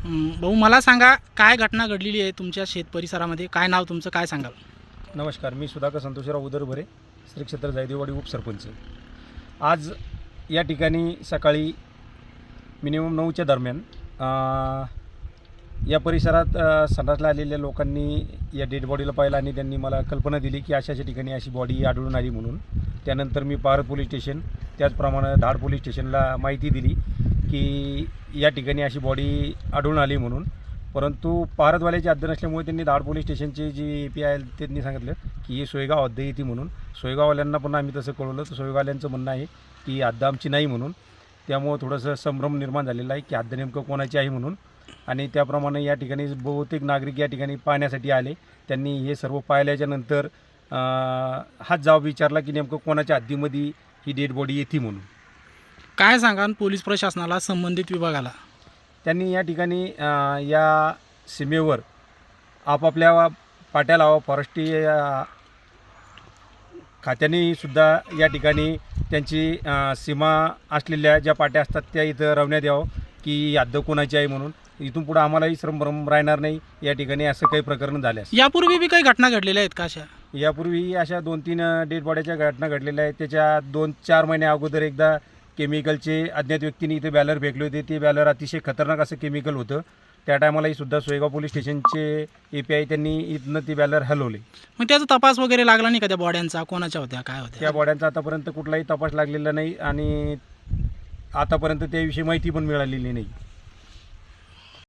भाऊ मला सांगा, काय घटना घडलेली आहे तुमच्या शेत परिसरामध्ये? काय नाव तुमचं, काय सांगाल? नमस्कार, मी सुधाकर संतोषराव उदरभरे, श्री क्षेत्र जायदेवाडी उपसरपंच. आज या ठिकाणी सकाळी मिनिमम 9च्या दरम्यान या परिसरात संडासला आलेल्या लोकांनी या डेड बॉडीला पाहिलं आणि त्यांनी मला कल्पना दिली की अशा ठिकाणी अशी बॉडी आढळून आली म्हणून. त्यानंतर मी पारद पोलीस स्टेशन, त्याचप्रमाणे धाड पोलीस स्टेशनला माहिती दिली की या ठिकाणी अशी बॉडी आढळून आली म्हणून. परंतु पारदवाल्याची हद्द नसल्यामुळे त्यांनी धाड पोलीस स्टेशनचे जी AP आहे त्यांनी सांगितलं की ही सोयगाव हद्द येते म्हणून. सोयगाववाल्यांना पण आम्ही तसं कळवलं, तर सोयगाववाल्यांचं म्हणणं आहे की हद्द आमची नाही म्हणून. त्यामुळं थोडंसं संभ्रम निर्माण झालेला आहे की हद्द नेमकं कोणाची आहे म्हणून. आणि त्याप्रमाणे या ठिकाणी बहुतेक नागरिक या ठिकाणी पाहण्यासाठी आले. त्यांनी हे सर्व पाहिल्याच्या नंतर हाच जबाब विचारला की नेमकं कोणाच्या हद्दीमध्ये ही डेड बॉडी येते म्हणून. काय सांगाल पोलीस प्रशासनाला, संबंधित विभागाला? त्यांनी या ठिकाणी या सीमेवर आपापल्या पाट्या लावा, फॉरेस्ट्री खात्याने सुद्धा या ठिकाणी त्यांची सीमा असलेल्या ज्या पाट्या असतात त्या इथं रवण्यात यावं की हद्द कोणाची आहे म्हणून. इथून पुढं आम्हालाही संभ्रम राहणार नाही या ठिकाणी असं काही प्रकरण झाल्यास. यापूर्वी बी काही घटना घडलेल्या आहेत का अशा? यापूर्वी अशा 2-3 डेड बॉडीच्या घटना घडलेल्या आहेत. त्याच्या 2-4 महिन्या अगोदर एकदा केमिकलचे अज्ञात व्यक्तीने इथे बॅलर फेकले होते. ते बॅलर अतिशय खतरनाक असं केमिकल होतं. त्या टायमालाही सुद्धा सोयगाव पोलीस स्टेशनचे API त्यांनी इथनं ते बॅलर हलवले. मग त्याचा तपास वगैरे लागला नाही का त्या बॉड्यांचा? कोणाच्या होत्या, काय होत्या? त्या बॉड्यांचा आतापर्यंत कुठलाही तपास लागलेला नाही आणि आतापर्यंत त्याविषयी माहिती पण मिळालेली नाही.